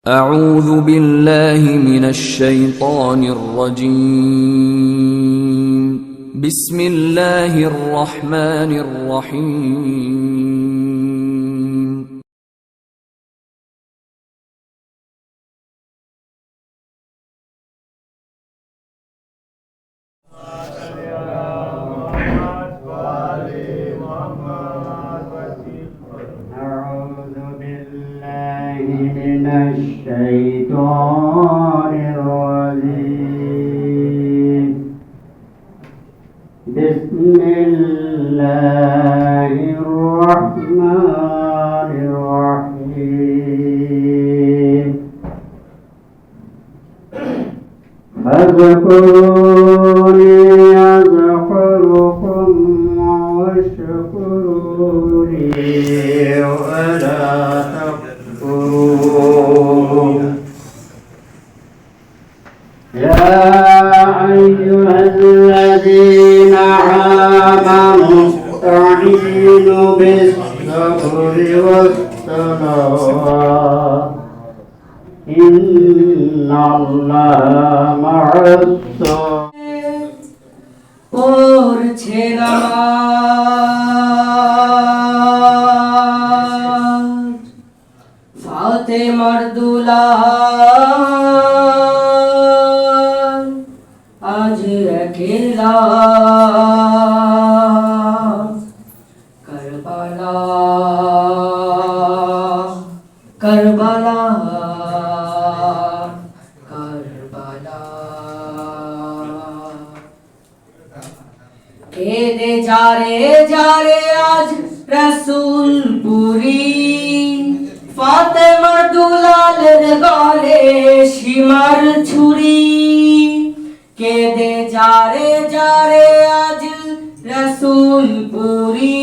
أعوذ بالله من الشيطان الرجيم بسم الله الرحمن الرحيم أعوذ بالله من الشيطان الرجيم بسم الله الرحمن الرحيم فاذكروني أذكركم واشكروا لي ولا تكفرون يا أيها الذين آمنوا استعينوا بالصبر والصلاة إن الله مع الصابرين পড়ছে নামাজ ফাতেমার দুলাল আজ একলা কারবালা কারবালা কারবালা কেঁদে যারে যারে আজ রাসূলপুরি ফাতেমার দুলালের গলে সীমার ছুরি কেঁদে যারে যারে আজ রাসূলপুরি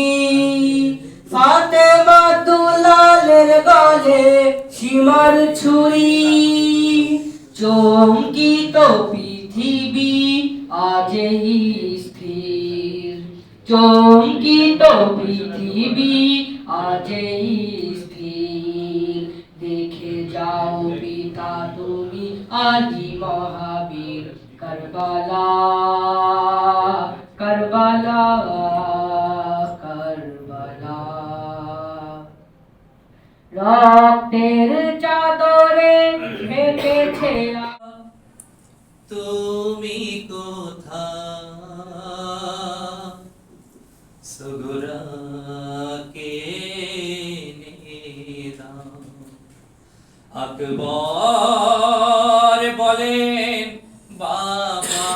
ফাতেমার দুলালের গলে সীমার ছুরি চমকিত পৃথিবী আজই স্থির চমকিত পৃথিবী আজই স্থির দেখে যাও পিতা তুমি আদি মহাবীর কারবালা কারবালা কারবালা রক্তের চাদরে ঢেকেছে তুমি কোথায় সুগরাকে নেদাও আকবর বলেন বাবা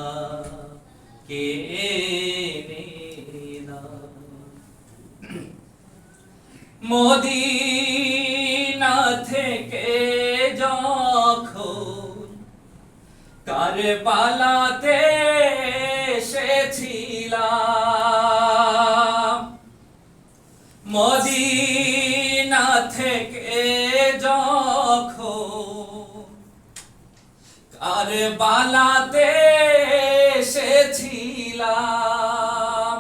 সুগরাকে নেদাও মদিনা থেকে যখন কারবালাতে এসেছিলাম মদিনা থেকে যখন কারবালাতে এসেছিলাম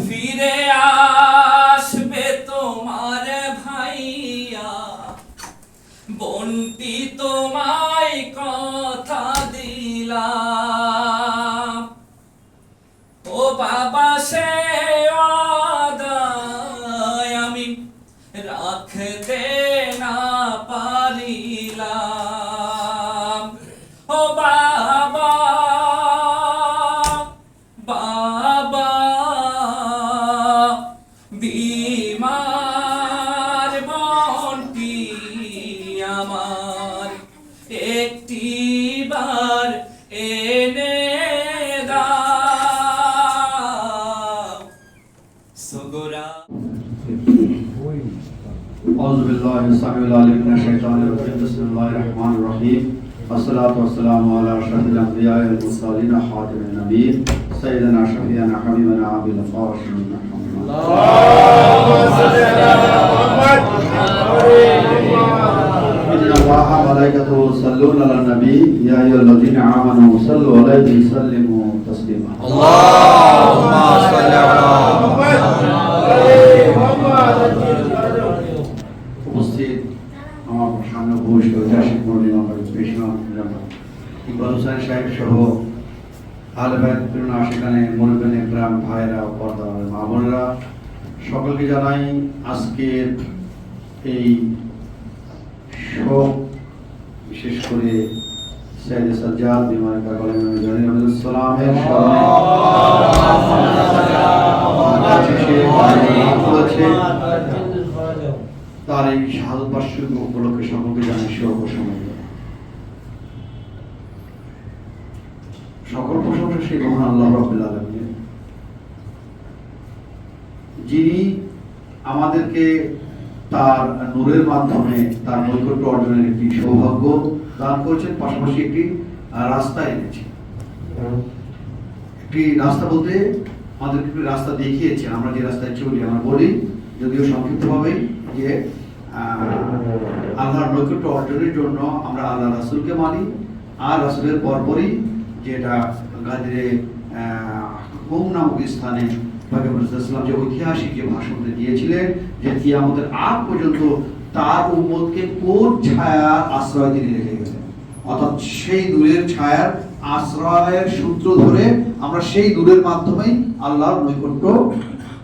ফিরে আসবে তোমার ভাইয়া বন্টি তোমায় কথা দিলাম ও বাবা সে আদায় আমি রাখতে না পারিলাম ও বাবা বাবা বিমার বন্টি আমার একটি বার এনে দাও সুগরা أعوذ بالله السميع العليم من الشيطان الرجيم بسم الله الرحمن الرحيم والصلاة والسلام على أشرف الأنبياء والمرسلين خاتم النبيين سيدنا شفيعنا حبيبنا أبي القاسم محمد اللهم صل على محمد إن الله وملائكته يصلون على النبي يا أيها الذين آمنوا صلوا عليه وسلموا تسليما اللهم صل على محمد সহ আহলে বায়াত প্রেরণা সেখানে মুরব্বিয়ান একরাম ভাইরা পর্দা মা বোনেরা সকলকে জানাই আজকের এই শোক, বিশেষ করে সৈয়দ সাজ্জাদ বিমার কাকলে জানি আব্দুল সালামের স্মরণে তার এই শাহাদত বার্ষিকী উপলক্ষে সকলকে জানাই শোক ও সমবেদনা। সকল প্রশংসা সেই মহান আল্লাহ রাব্বুল আলামিন, যিনি আমাদেরকে তার নূরের মাধ্যমে তার নৈকট্য অর্জনের একটি সৌভাগ্য দান করেছেন, পাশাপাশি একটি রাস্তা এনেছেন। একটি রাস্তা বলতে আমাদেরকে একটি রাস্তা দেখিয়েছেন, আমরা যে রাস্তায় চলি। আমরা বলি যদিও সংক্ষিপ্তভাবে যে আল্লাহর নৈকট্য অর্জনের জন্য আমরা আল্লাহ রাসূলকে মানি, আর রাসূলের পরপরই যেটা গাদিরে হোম নামক স্থানে পয়গম্বর যে ঐতিহাসিক যে ভাষণটা দিয়েছিলেন যে কিয়ামতের আগ পর্যন্ত তার উম্মতকে কোন ছায়ার আশ্রয় তিনি রেখে গেছেন, অর্থাৎ সেই নূরের ছায়ার আশ্রয়ের সূত্র ধরে আমরা সেই নূরের মাধ্যমেই আল্লাহর নৈকট্য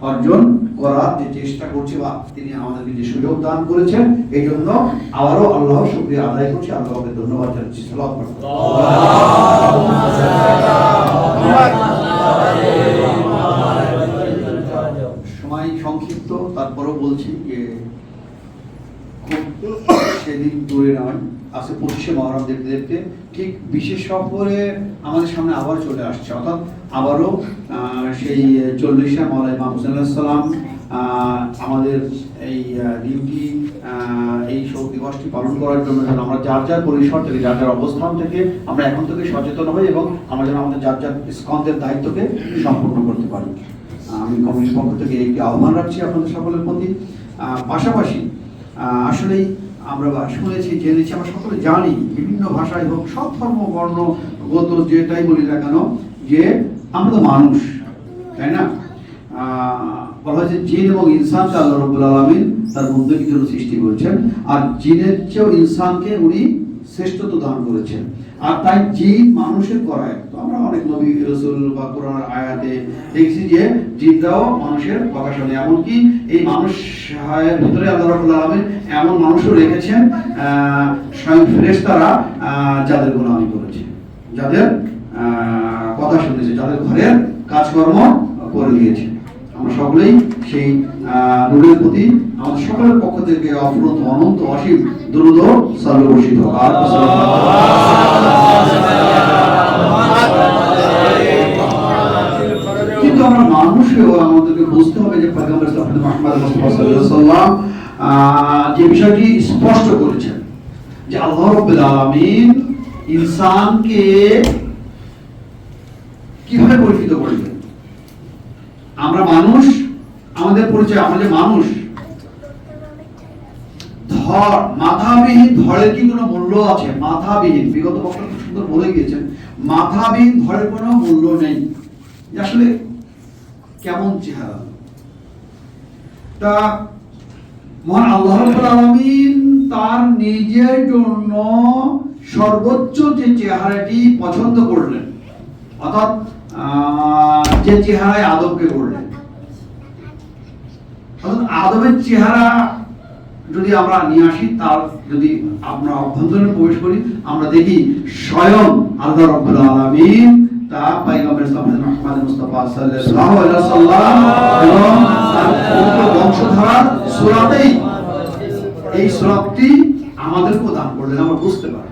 অর্জন করার যে চেষ্টা করছি বা তিনি আমাদেরকে যে সুযোগ দান করেছেন, এই জন্য আবারও আল্লাহর শুকরিয়া আদায় করছি, আল্লাহকে ধন্যবাদ জানাচ্ছি। সময় সংক্ষিপ্ত, তারপরও বলছি যে খুব সেদিন দূরে নয়, আজকে 25শে মহরম দেখতে দেখতে ঠিক বিশেষ সফরে আমাদের সামনে আবার চলে আসছে, অর্থাৎ আবারও সেই 40শে মাওলানা ইমাম হোসেন আলাইহিস সালাম আমাদের এই ডিউটি, এই শোক দিবসটি পালন করার জন্য যেন আমরা যার যার পরিসর থেকে, যার যার অবস্থান থেকে আমরা এখন থেকে সচেতন হই এবং আমরা যেন আমাদের যার যার স্কন্ধের দায়িত্বকে সম্পূর্ণ করতে পারি। আমি কমিটির পক্ষ থেকে একটি আহ্বান রাখছি আপনাদের সকলের প্রতি। পাশাপাশি আসলেই আমরা শুনেছি, জেনেছি, আমরা সকলে জানি, বিভিন্ন ভাষায় হোক, সব ধর্ম বর্ণগত যেটাই বলি না কেন, যে আমরা তো মানুষ, তাই না? বলা হয় যে জিন এবং ইনসানকে আল্লাহ রাব্বুল আলামিন তার বন্ধুকে জন্য সৃষ্টি করেছেন, আর জিনের চেয়েও ইনসানকে উনি শ্রেষ্ঠত্ব দান করেছেন। আর তাই জিন মানুষের করায়, তো আমরা অনেক নবী রাসূল বা কোরআনের আয়াতে দেখছি যে জিনরাও মানুষের কথা শোনে। এমনকি এই মানুষের ভিতরে আল্লাহ রাব্বুল আলামিন এমন মানুষও রেখেছেন স্বয়ং ফেরেশতারা যাদের গোলামি করেছে, যাদের কথা শুনেছে, যাদের ঘরের কাজকর্ম করে দিয়েছে। আমরা সকলেই সেই নূরের প্রতি আমাদের সকলের পক্ষ থেকে অফুরন্ত অনন্ত অসীম দরুদ ও সালাম বর্ষিত হোক। কিন্তু আমরা মানুষেও আমাদেরকে বুঝতে হবে যে পয়গম্বর মুহাম্মদ মুস্তাফা সাল্লাল্লাহু আলাইহি ওয়াসাল্লাম যে বিষয়টি স্পষ্ট করেছেন যে আল্লাহ রাব্বুল আলামিন ইনসানকে কিভাবে পরিচিত করবেন। আমরা মানুষ, আমাদের পরিচয়, আমরা যে মানুষ, মাথাবিহীন ধড়ের কি কোনো মূল্য আছে? মাথাবিহীন, বিগত বক্তা খুব সুন্দর বলে গিয়েছেন, মাথাবিহীন ধড়ের কোনো মূল্য নেই। আসলে কেমন চেহারা! তা মহান আল্লাহ রাব্বুল আলামিন তার নিজের জন্য সর্বোচ্চ যে চেহারাটি পছন্দ করলেন, অর্থাৎ যে চেহারায় আদমকে করলেন, আদমের চেহারা যদি আমরা নিয়ে আসি, তার যদি আমরা অভ্যন্তরে প্রবেশ করি, আমরা দেখি স্বয়ং আল্লাহ রাব্বুল আলামিন তা পয়গম্বর মুহাম্মদ মুস্তাফা সাল্লাল্লাহু আলাইহি ওয়াসাল্লাম এবং তার পুত্র বংশধর সূরাতেই এই সূরাটি আমাদেরকে দান করলেন। আমরা বুঝতে পারি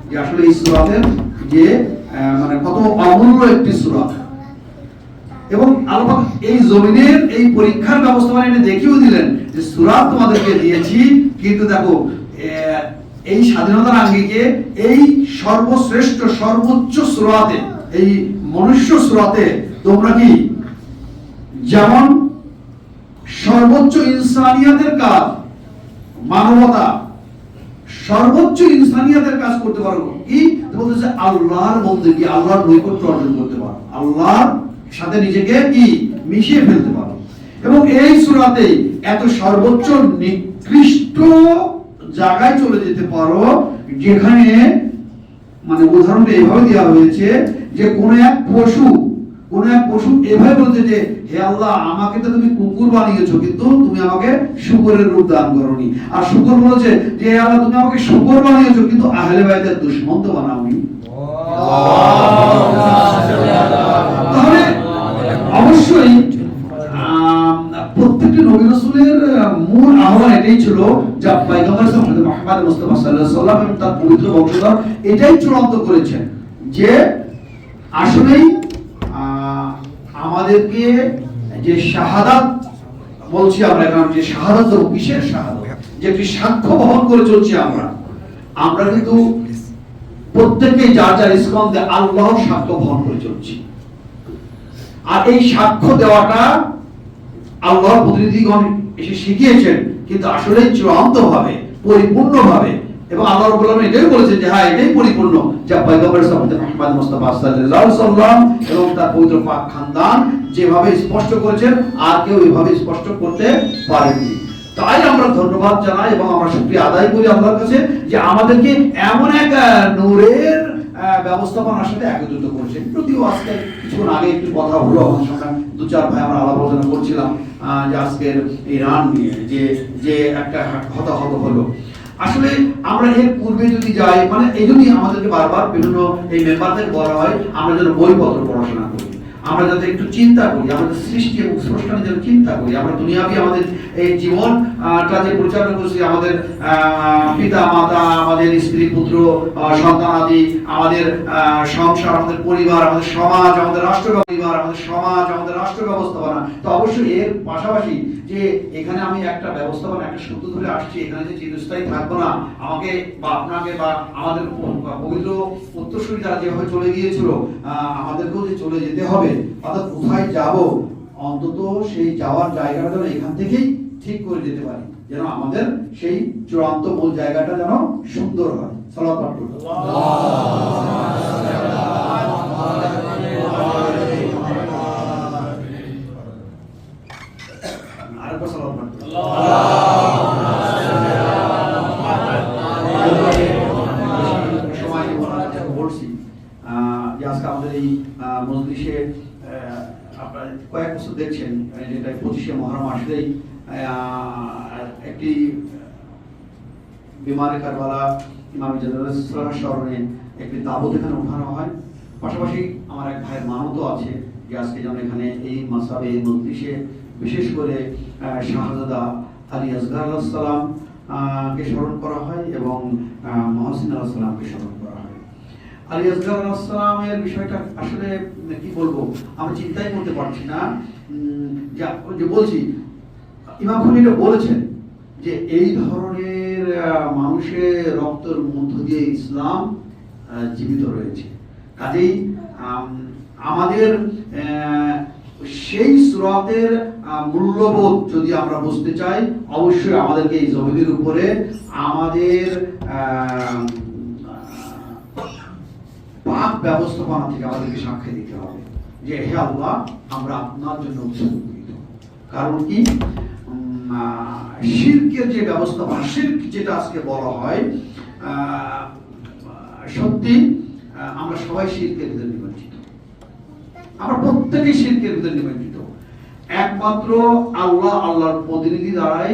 যে আসলে এই সূরাতের যে মানে কত অমূল্য একটি সূরা, এবং আল্লাহ এই জমিনের এই পরীক্ষার ব্যবস্থা এনে দেখিয়েও দিলেন যে সূরা তোমাদেরকে দিয়েছি, কিন্তু দেখো এই স্বাধীনতার আঙ্গিকে এই সর্বশ্রেষ্ঠ সর্বোচ্চ সূরাতে, এই মনুষ্য সূরাতে তোমরা কি যেমন সর্বোচ্চ ইনসানিয়াতের কাজ, মানবতা, সর্বোচ্চ ইনসানিয়াতের কাজ করতে পারো, কি বলতেছে আল্লাহর বন্দেগী, আল্লাহর নৈকট্য অর্জন করতে পারো, আল্লাহর সাথে নিজেকে কি মিশিয়ে ফেলতে পারো। এবং এই সূরাতেই এত সর্বোচ্চ নিকৃষ্ট জায়গায় চলে যেতে পারো, যেখানে মানে উদাহরণটা এইভাবে দেওয়া হয়েছে যে কোন এক পশু এভাবে বলছে যে হে আল্লাহ, আমাকে তো তুমি কুকুর বানিয়েছো, কিন্তু তুমি আমাকে শুকরের রূপ দান করোনি। আর শুকর বলেছে যে হে আল্লাহ, তুমি আমাকে শুকর বানিয়েছো, কিন্তু আহলে বাইতের দুশমন তো বানাওনি। তাহলে অবশ্যই প্রত্যেকটি নবী রাসূলের মূল আহ্বান এটাই ছিল যে পয়গম্বর মুহাম্মদ মুস্তাফা সাল্লাল্লাহু আলাইহি ওয়াসাল্লাম এবং তার পবিত্র বংশধর এটাই চূড়ান্ত করেছেন যে আসলেই আমাদেরকে যে শাহাদাত বলছি আমরা এখন, যে শাহাদাত ও কিসের শাহাদাত, যে একটি সাক্ষ্য বহন করে চলছি আমরা কিন্তু প্রত্যেককেই যার যার স্কন্ধে আল্লাহর সাক্ষ্য বহন করে চলছি। আর এই সাক্ষ্য দেওয়াটা আল্লাহর প্রতিনিধিগণ এসে শিখিয়েছেন, কিন্তু আসলে চূড়ান্ত ভাবে, পরিপূর্ণ ভাবে, এবং আল্লাহ রাব্বুল আলামিন এটাই বলেছেন যে হ্যাঁ এটাই পরিপূর্ণ, যা পয়গম্বর মুহাম্মদ মুস্তাফা সাল্লাল্লাহু আলাইহি ওয়াসাল্লাম এবং তার পবিত্র পাক খানদান যেভাবে স্পষ্ট করেছেন আর কেউ এভাবে স্পষ্ট করতে পারেননি। তাই আমরা ধন্যবাদ জানাই এবং আমরা শুকরিয়া আদায় করি আল্লাহর কাছে যে আমাদেরকে এমন এক নূরের ব্যবস্থাপনার সাথে একত্রিত করেছেন। যদিও আজকে কিছুক্ষণ আগে একটু কথা হলো, আমাদের সঙ্গে দু চার ভাই আমরা আলাপ আলোচনা করছিলাম যে আজকের ইরান নিয়ে যে একটা হতাহত হলো। আসলে আমরা এর পূর্বে যদি যাই, মানে এই জন্যই আমাদেরকে বারবার বিভিন্ন এই মেম্বারদের বলা হয় আমরা যেন বইপত্র পড়াশোনা করি, আমরা যাতে একটু চিন্তা করি, আমাদের সৃষ্টি এবং স্রষ্টা নিয়ে যেন চিন্তা করি, আমরা দুনিয়াবি আমাদের এই জীবনটা যে পরিচালনা করছি, আমাদের পিতা মাতা, আমাদের স্ত্রী পুত্র সন্তান আদি, আমাদের সংসার, আমাদের পরিবার, আমাদের সমাজ, আমাদের রাষ্ট্র পরিবার, আমাদের সমাজ, আমাদের রাষ্ট্র ব্যবস্থাপনা। তো অবশ্যই এর পাশাপাশি যে এখানে আমি একটা ব্যবস্থাপনা, একটা সূত্র ধরে আসছি, এখানে যে চিরস্থায়ী থাকবো না, আমাকে বা আপনাকে বা আমাদের পবিত্র উত্তরসূরি যারা যেভাবে চলে গিয়েছিল আমাদেরকেও যে চলে যেতে হবে, অর্থাৎ কোথায় যাব, অন্তত সেই যাওয়ার জায়গাটা যেন এখান থেকেই ঠিক করে যেতে পারি, যেন আমাদের সেই চূড়ান্ত মূল জায়গাটা যেন সুন্দর হয়। সালাত পাঠ করুন। আরেকবার সালাত পাঠ করুন। বলছি যে আজকে আমাদের এই মজলিসে আপনারা কয়েক বছর দেখছেন, যেটা 25শে মহরম আসলেই একটি বিমারে কারবালা ইমাম জালালুল্লাহ স্মরণে একটি তাবুত এখানে উঠানো হয়। পাশাপাশি আমার এক ভাইয়ের মানতও আছে যে আজকে যেন এখানে এই মাসাবে এই মজলিসে বিশেষ করে শাহজাদা আলী আসগার আলাইহিস সালাম কে স্মরণ করা হয় এবং মহসিন আলাইহিস সালামকে স্মরণ করা হয়। আলী আসগার আলাইহিস সালামের বিষয়টা আসলে কি বলবো, আমি চিন্তাই করতে পারছি না। যে বলছি ইমাম খলিল বলেছেন যে এই ধরনের মানুষের রক্তের মধ্য দিয়ে ইসলাম জীবিত রয়েছে। কাজেই আমাদের সেই সুরাতের মূল্যবোধ যদি আমরা বুঝতে চাই, অবশ্যই আমাদেরকে এই জমিনের উপরে আমাদের পাক ব্যবস্থাপনা থেকে আমাদেরকে সাক্ষ্য দিতে হবে যে হে আল্লাহ, আমরা আপনার জন্য উৎসর্গিত। কারণ কি, শিরকের যে ব্যবস্থাপনা, শিরক যেটা আজকে বলা হয়, সত্যি আমরা সবাই শিরকের ভিতরে নিমজ্জিত, আমরা প্রত্যেকেই শিরকের ভিতরে নিমজ্জিত। একমাত্র আল্লাহর প্রতিনিধি দ্বারাই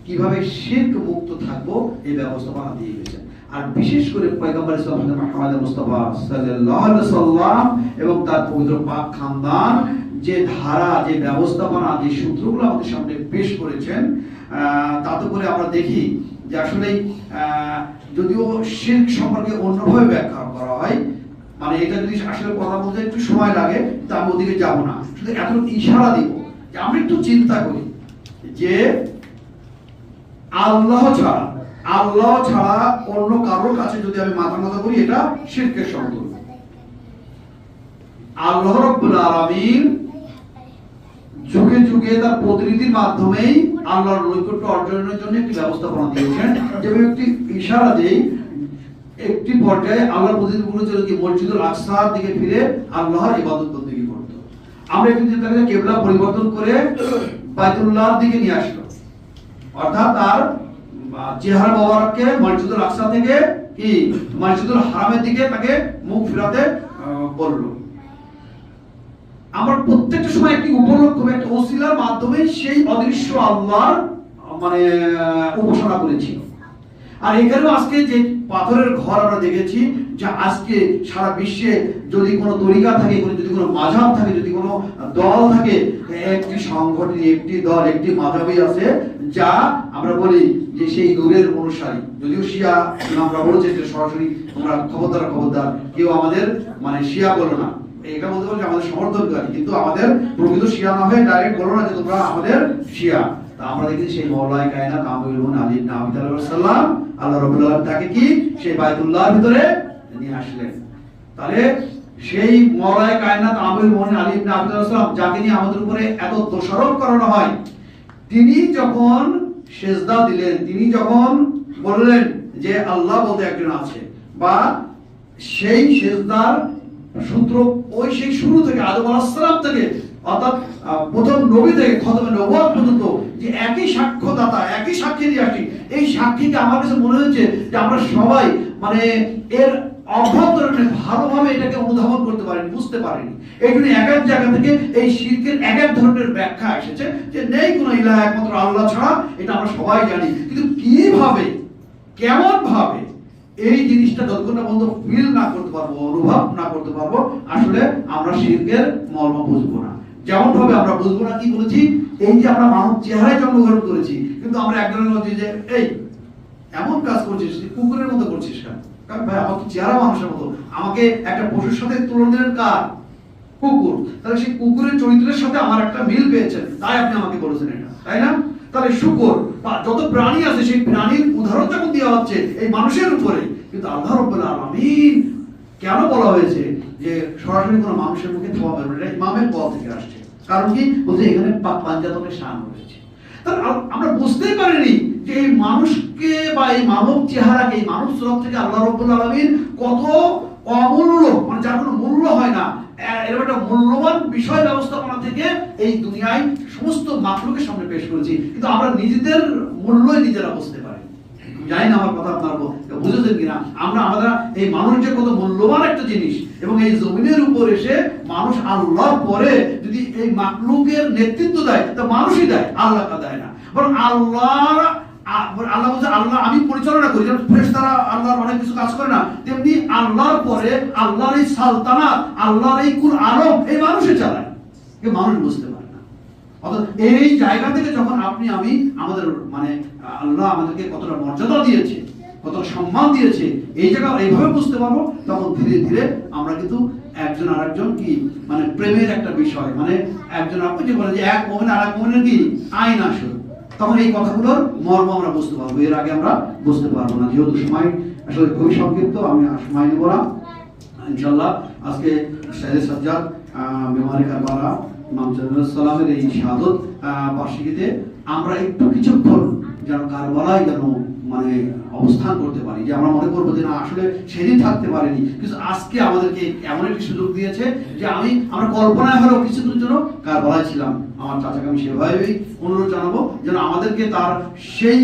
কিভাবে শিরক মুক্ত থাকবো এই ব্যবস্থাপনা দিয়ে গেছেন। আর বিশেষ করে পয়গম্বর মুহাম্মদ মুস্তাফা সাল্লাল্লাহু আলাইহি ওয়াসাল্লাম এবং তার পবিত্র পাক খানদান যে ধারা, যে ব্যবস্থাপনা, যে সূত্রগুলো আমাদের সামনে পেশ করেছেন, তাতে করে আমরা দেখি যে আসলে যদিও শিরক সম্পর্কে অন্যভাবে ব্যাখ্যা করা হয়, মানে এটা যদি আসলে কথা বলতে একটু সময় লাগে, তা আমি ওদিকে যাব না, শুধু এতটুকু ইশারা দিব যে আমরা একটু চিন্তা করি যে আল্লাহ ছাড়া অন্য কারোর কাছে যদি আমি মাথা করি, এটা শিরকের সমতুল্য। আল্লাহ রাব্বুল আলামিন যুগে যুগে তার প্রতিনিধির মাধ্যমেই আল্লাহর নৈকট্য অর্জনের জন্য একটি ব্যবস্থাপনা দিয়েছেন। যেভাবে একটি ইশারা দেই, একটি পর্যায়ে আল্লাহর প্রতিনিধিগুলো ছিল কি মসজিদুল আকসার দিকে ফিরে আল্লাহর ইবাদত বন্দেগী করত। আমরা একটু চিন্তা করি, কিবলা পরিবর্তন করে বাইতুল্লাহর দিকে নিয়ে আসলো, অর্থাৎ তার চেহারা মোবারককে মসজিদুল আকসা থেকে কি মসজিদুল হারামের দিকে তাকে মুখ ফিরাতে বলল। আমরা প্রত্যেকটা সময় একটি উপলক্ষ, একটা ওসিলার মাধ্যমে সেই অদৃশ্য আল্লাহর মানে উপাসনা করেছি। আর এখানেও আজকে যে পাথরের ঘর আমরা দেখেছি, যে আজকে সারা বিশ্বে যদি কোনো তরিকা থাকে, যদি কোনো মাযহাব থাকে, যদি কোনো দল থাকে, একটি সংগঠন, একটি দল, একটি মাযহাবই আছে যা আমরা বলি যে সেই নূরের অনুসারী। যদিও শিয়া আমরা বলছি যে সরাসরি তোমরা খবরদার কেউ আমাদের মানে শিয়া বলো না, এটা বলতে পারো যে আমাদের সমর্থনকারী, কিন্তু আমাদের প্রকৃত শিয়া না হয়ে ডাইরেক্ট বলো না যে তোমরা আমাদের শিয়া। তা আমরা দেখেছি সেই মাওলানা কায়নাত আমিরুল মুমিনিন আলী ইবনে আবি তালিব সাল্লাম আল্লাহ রাব্বুল আলামিন তাকে কি সেই বাইতুল্লাহর ভিতরে নিয়ে আসলেন। তাহলে সেই মাওলানা কায়নাত আমিরুল মুমিনিন আলী ইবনে আবি তালিব সাল্লাম যাকে নিয়ে আমাদের উপরে এত দোষারোপ করানো হয়, তিনি যখন সেজদা দিলেন, তিনি যখন বললেন যে আল্লাহ বলতে একজন আছে, বা সেই সেজদার সূত্র ওই সেই শুরু থেকে আদম আলাইহিস সালাম থেকে, অর্থাৎ প্রথম নবী থেকে খতমে নবুয়ত পর্যন্ত যে একই সাক্ষ্যদাতা, একই সাক্ষী দিয়ে আসি, এই সাক্ষীকে আমার কাছে মনে হচ্ছে যে আমরা সবাই মানে এর অভ্যন্তরীণ ভালোভাবে এটাকে অনুধাবন করতে পারিনি, বুঝতে পারিনি। এই জন্য এক এক জায়গা থেকে এই শিরকের এক এক ধরনের ব্যাখ্যা এসেছে যে নেই কোনো ইলাহ, একমাত্র আল্লাহ ছাড়া, এটা আমরা সবাই জানি। কিন্তু কিভাবে, কেমন ভাবে এই জিনিসটা যতক্ষণ না পর্যন্ত ফিল না করতে পারবো, অনুভব না করতে পারবো, আসলে আমরা শিরকের মর্ম বুঝবো না। যেমন ভাবে আমরা বুঝবো না, কি বলেছি, এই যে আমরা মানব চেহারায় জন্মগ্রহণ করেছি, কিন্তু আমরা একজনের মধ্যে যে এই এমন কাজ করছিস, কুকুরের মতো করছিস কেন? কারণ ভাই আমার তো চেহারা মানুষের মতো, আমাকে একটা পশুর সাথে তুলনা দিলেন কার? কুকুর। তাহলে সেই কুকুরের চরিত্রের সাথে আমার একটা মিল পেয়েছেন, তাই আপনি আমাকে বলেছেন এটা, তাই না? তাহলে শুকর বা যত প্রাণী আছে সেই প্রাণীর উদাহরণ যখন দেওয়া হচ্ছে এই মানুষের উপরে, কিন্তু আল্লাহ রাব্বুল আলামিন কেন বলা হয়েছে যে সরাসরি কোনো মানুষের মুখে থাবা বের হবে? ইমামের পদ থেকে আসছে। কারণ কি বলতে এখানে পাঞ্জাতনের শান রয়েছে। তাহলে আমরা বুঝতেই পারিনি যে এই মানুষকে বা এই মানব চেহারাকে, এই মানব সুরত থেকে আল্লাহ রাব্বুল আলামিন কত অমূল্য, মানে যার কোনো মূল্য হয় না, এরকম একটা মূল্যবান বিষয় ব্যবস্থাপনা থেকে এই দুনিয়ায় সমস্ত মাখলুকের সামনে পেশ করেছি, কিন্তু আমরা নিজেদের মূল্যই নিজেরা বুঝতে পারি। জানি না আমার কথা আপনারা বুঝেছেন কিনা। আমরা এই মানুষ যে কত মূল্যবান একটা জিনিস, এবং এই জমিনের উপর এসে মানুষ আল্লাহর পরে যদি এই মাখলুকের নেতৃত্ব দেয়, তা মানুষই দেয়, আল্লাহ দেয় না। বরং আল্লাহ বলছে আল্লাহ আমি পরিচালনা করি, যেমন ফেরেশতারা আল্লাহর অনেক কিছু কাজ করে না, তেমনি আল্লাহর পরে আল্লাহর এই সালতানাত, আল্লাহর এই কুল আলম এই মানুষই চালায়, কেউ মানুষ বুঝতে পারে না। অর্থাৎ এই জায়গা থেকে যখন আপনি আমি আমাদের মানে আল্লাহ আমাদেরকে কতটা মর্যাদা দিয়েছে, কতটা সম্মান দিয়েছে, এই জায়গা এইভাবে বুঝতে পারবো, তখন ধীরে ধীরে আমরা কিন্তু একজন আরেকজন কি মানে প্রেমের একটা বিষয়, মানে একজন আপনি যে বলেন যে এক মুমিন আর এক মুমিনের কি আইন আসল, তখন এই কথাগুলোর মর্ম আমরা বুঝতে পারবো। এর আগে আমরা বুঝতে পারবো না, যেহেতু সময় আসলে খুবই সংক্ষিপ্ত, আমি সময় নেব না। ইনশাআল্লাহ আজকে শাহেদ সাজ্জাদ মেমোরি কারবালা ইমাম জালালুস সালামের এই শাহাদত বার্ষিকীতে আমরা একটু কিছুক্ষণ যেন কারবালায় যেন মানে অবস্থান করতে পারি, যে আমরা মনে করবো যে না আসলে সেদিন থাকতে পারিনি, কিন্তু আজকে আমাদেরকে এমন একটি সুযোগ দিয়েছে যে আমরা কল্পনায় হলেও কিছুদিনের জন্য কারবালায় ছিলাম। আমার চাচাকে আমি সেভাবেই অনুরোধ জানাবো যেন আমাদেরকে তার সেই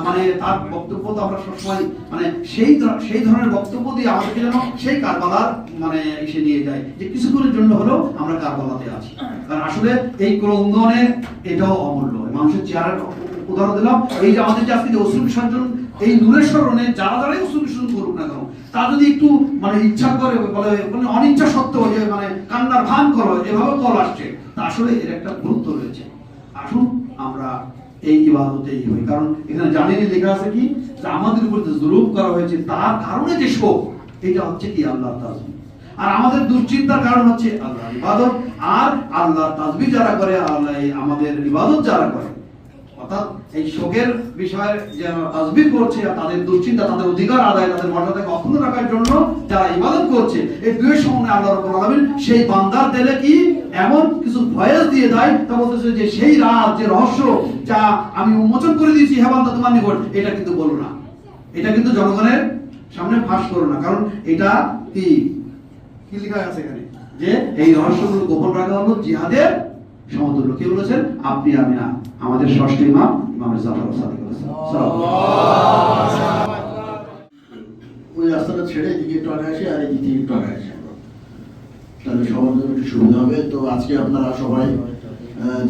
মানে তার বক্তব্য তো আমরা সবসময় মানে সেই ধরনের বক্তব্য দিয়ে আমাদেরকে যেন সেই কারবালার মানে এসে নিয়ে যায়, যে কিছুক্ষণের জন্য হলেও আমরা কারবালাতে আছি। কারণ আসলে এই ক্রন্দনে এটাও অমূল্য। মানুষের চেহারার উদাহরণ দিলাম, এই যে আমাদের যে আজকে যে অশ্রু বিসর্জন, এই নূরের স্মরণে যারাই অশ্রু বিসর্জন করুক না কেন, তা যদি একটু মানে ইচ্ছা করে বলে অনিচ্ছা সত্ত্বেও যে মানে কান্নার ভান করো, এভাবে কল আসছে, তা আসলে এর একটা গুরুত্ব রয়েছে। আসুন আমরা এই ইবাদতেই হই, কারণ এখানে জানেনই লেখা আছে কি যে আমাদের উপর যে জুলুম করা হয়েছে তার কারণে যে শোক, এটা হচ্ছে কি আল্লাহর তাসবিহ। আর আমাদের দুশ্চিন্তার কারণ হচ্ছে আল্লাহর ইবাদত। আর আল্লাহর তাসবিহ যারা করে, আল্লাহ আমাদের ইবাদত যারা করে, অর্থাৎ এই শোকের বিষয়ে যে তাসবিহ করছে, তাদের দুশ্চিন্তা, তাদের অধিকার আদায়, তাদের মর্যাদাকে অক্ষুণ্ণ রাখার জন্য যারা ইবাদত করছে, এই দুয়ের সামনে আল্লাহ রাব্বুল আলামিন সেই বান্দার দিলে কি এমন কিছু ভয়েস দিয়ে দেয়, তা বলতেছে যে সেই রাজ, যে রহস্য যা আমি উন্মোচন করে দিয়েছি হে বান্দা তোমার নিকট, এটা কিন্তু বলো না, এটা কিন্তু জনগণের সামনে ফাঁস করো না। কারণ এটা কি লেখা আছে এখানে যে এই রহস্যগুলো গোপন রাখা হলো জিহাদের সমতুল্য। কে বলেছেন? আপনি, আমি না, আমাদের ষষ্ঠ ইমাম জাফর সাদিক বলেছেন। ওই রাস্তাটা ছেড়ে এদিকে একটু আগে আসি আর এদিকে একটু আগে আসি আমরা, তাহলে সবার জন্য একটু সুবিধা হবে। তো আজকে আপনারা সবাই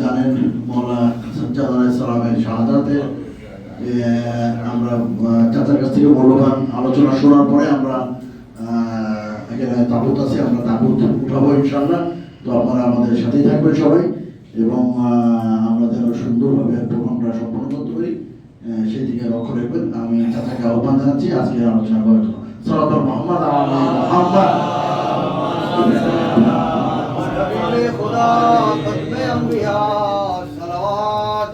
জানেন মওলানা সাজ্জাদ আলাইহিস সালামের শাহাদাতে আমরা চাচার কাছ থেকে মূল্যবান আলোচনা শোনার পরে আমরা এখানে তাবুত আছে, আমরা তাবুত উঠাবো ইনশাআল্লাহ। তো আপনারা আমাদের সাথেই থাকবেন সবাই, এবং আমরা যেন সুন্দরভাবে প্রোগ্রামটা সম্পন্ন করতে পারি সেই দিকে লক্ষ্য রাখবেন। আমি চাচাকে আহ্বান জানাচ্ছি আজকে আলোচনা করার জন্য। সাল্লাল্লাহু মুহাম্মদ আলা মুহাম্মদ। खुदा खत्म अंबिया सलावत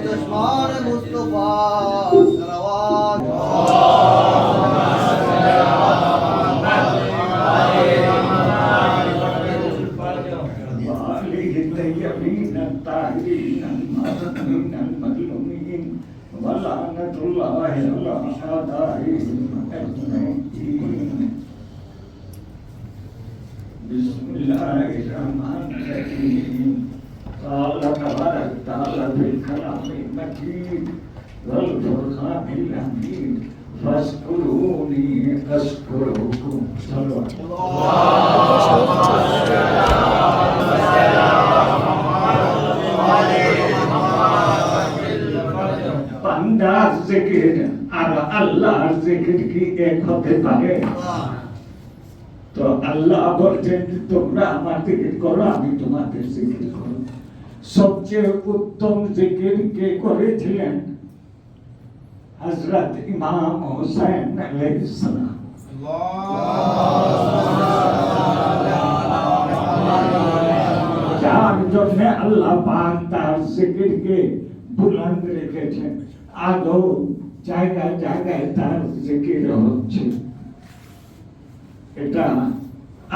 चश्मान मुस्तफा सलावत बिस्मिल्लाहिर्रहमानिर्रहीम قال تبارك تعالى في الكلام المجيد والفرقان الحميد فاذكروني اذكركم صلوا বান্দা জিকির আর আল্লাহর জিকির কি এক হতে পারে? তো আল্লাহ বলছেন তোমরা আমার জিকির করো, আমি তোমাদের জিকির করো। সবচেয়ে উত্তম জিকির কে করেছিলেন? হযরত ইমাম হুসাইন আলাইহিস সালাম। যার জন্য আল্লাহ পাক তার জিকিরকে বুলন্দ রেখেছেন, আজও জায়গায় জায়গায় তার জিকির হচ্ছে। এটা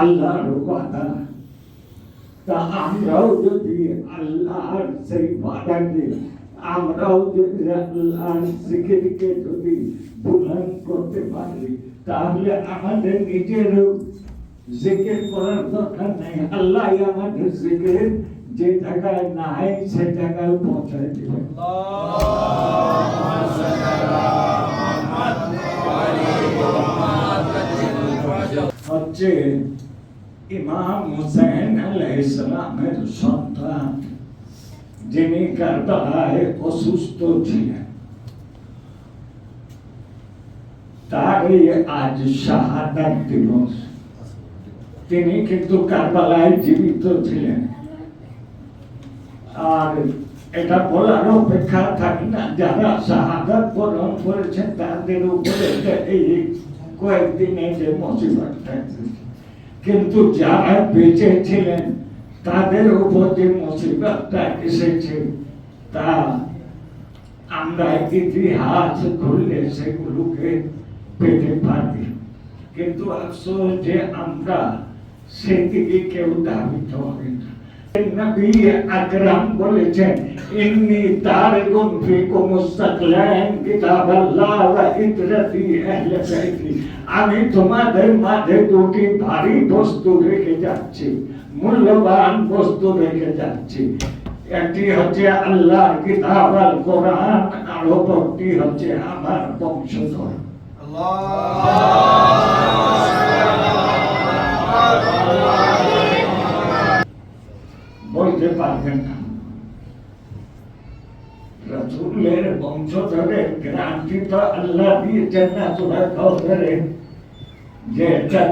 আল্লাহর ওয়াদা। তা আমরাও যদি আল্লাহর সেই ওয়াদাকে, আমরাও যদি আল্লাহর জিকিরকে যদি বুলন্দ করতে পারি, তাহলে আমাদের নিজেরও জিকির করার দরকার নেই। আল্লাহ আমাদের জিকির যে জায়গায় নাই সে জায়গায় পৌঁছায় দিবেন। হচ্ছে ইমাম হুসাইন আলাইহিস সালামের সন্তান, যিনি কারবালায় অসুস্থ ছিলেন। তারই আজ শাহাদাত দিবস। তিনি কিন্তু কারবালায় জীবিত ছিলেন। আর এটা বলার অপেক্ষা থাকে না, যারা শাহাদাত বরণ করেছেন তাদের উপরে এই কয়েকদিনে যে মুসিবতটা, কিন্তু যারা বেঁচে ছিলেন তাদের উপর যে মুসিবতটা এসেছে তা আমরা ইতিহাস খুললে সেগুলোকে পেতে পারি। কিন্তু আফসোস যে আমরা সেদিকে কেউ ধাবিত হই না। নবী আকরাম বলেছেন, ইন্নী তারিকুম ফিকুম মুস্তাকলান কিতাবাল্লাহ ওয়া ইতরাতি আহলে বাইতি। আমি তোমাদের মাঝে দুটি ভারী বস্তু রেখে যাচ্ছি, মূল্যবান বস্তু রেখে যাচ্ছি। একটি হচ্ছে আল্লাহর কিতাব আল কোরআন, আর অপরটি হচ্ছে আমার বংশধর। বলতে পারবেন না রাসূলের বংশধরের গ্যারান্টি তো আল্লাহ দিয়েছেন না সূরা কাউসারে, যে এটা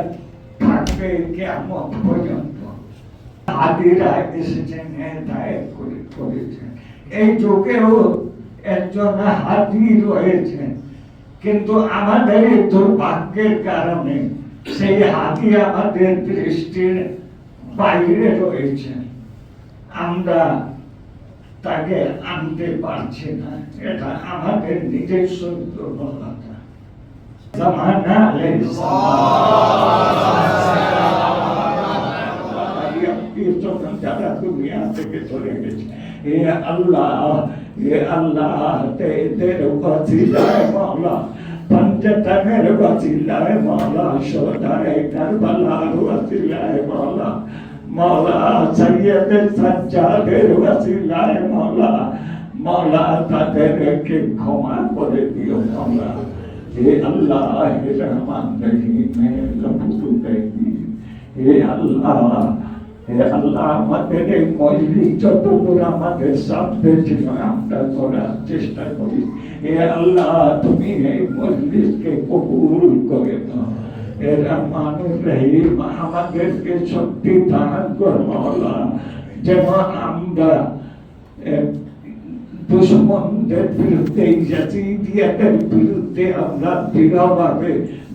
থাকবে কিয়ামত পর্যন্ত। হাদিরা এসেছেন, হেদায়েত করেছেন। এই যুগেও একজন হাদি রয়েছেন, কিন্তু আমাদের দুর্ভাগ্যের কারণে সেই হাদি আমাদের দৃষ্টির বাইরে রয়েছেন। আমরা তাকে আনতে পারছি না, এটা আমাদের নিজস্ব দুর্বলতা। জামানা যারা দুনিয়া থেকে চলে গেছে, এ আল্লাহ তেদের ওসিলায় মাওলা, पंचतमेर वसीलाए मौला, शोदाए करबलार वसीलाए मौला, मौला सैयद सज्जादेर वसीलाए मौला, মৌলা তাদেরকে ক্ষমা করে দিও মৌলা। হে আল্লাহ হে রহমান রহিম হে লطফ রহিম, হে আল্লাহ আমাদের এই মজলিস যতদূর আমাদের সাথে ছিল আমরা করার চেষ্টা করি। হে আল্লাহ তুমি এই মজলিসকে কবুল করে দাও। হে রহমান রহিম আমাদেরকে শক্তি দান কর মওলা, যেন আমরা দুশ্মনদের বিরুদ্ধে ইয়াজিদিয়াদের বিরুদ্ধে আমরা দৃঢ়ভাবে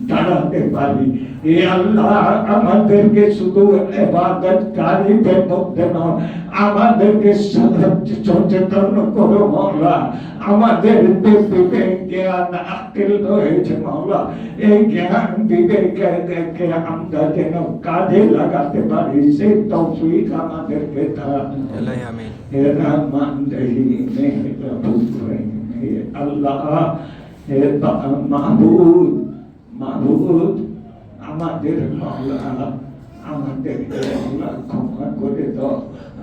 দাঁড়াতে পারি। এ আল্লাহ আমাদেরকে শুধু ইবাদতকারীদের মধ্যে নয়, আমাদেরকে সচেতন করো মওলা। আমাদের বিবেক জ্ঞান আকিল রয়েছে মওলা, এই জ্ঞান বিবেককে আমরা যেন কাজে লাগাতে পারি, সেই তৌফিক আমাদেরকে দাও। হে রহমান রহিম হে লطফ রহিম, হে আল্লাহ হে মাহবুব মাহবুব আমাদের মওলা, আমাদের আল্লাহ ক্ষমা করে দাও।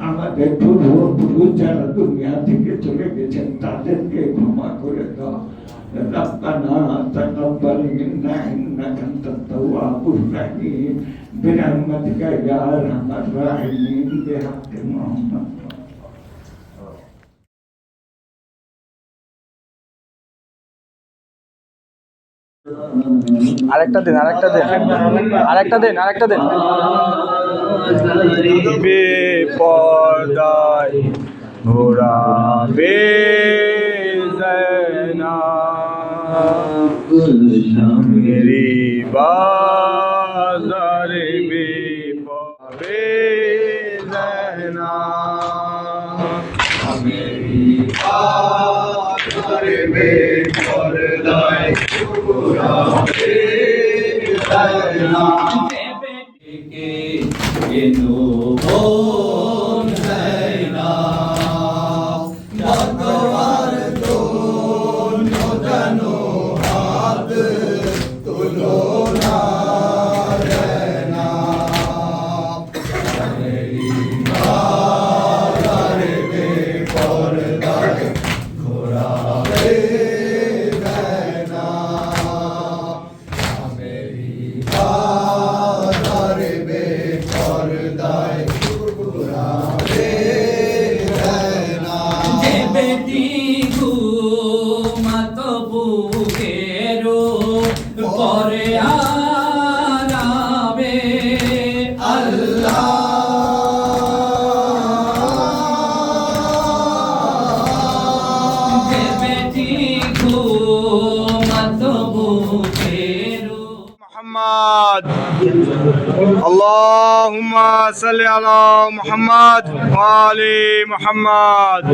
আমাদের পূর্বপুরুষ যারা দুনিয়া থেকে চলে গেছেন তাদেরকে ক্ষমা করে দাও। রব্বানা তাকাব্বাল মিন্না ইন্নাকা আনতাত তাওয়াবুর রহিম বিরহমাতিকা ইয়া আরহামার রাহিমিন বিহাক্কি মুহাম্মদ। আরেকটা দিন বেপরদায় ঘোরাবে জনা মেরি বাজার বেপবে জনা মেরি বাজার বেপরদায় ঘোরাবে জনা পরে আরাবে আল্লাহ বেটি ঘুমাত বুকেরো محمد اللهم صل على محمد وآل محمد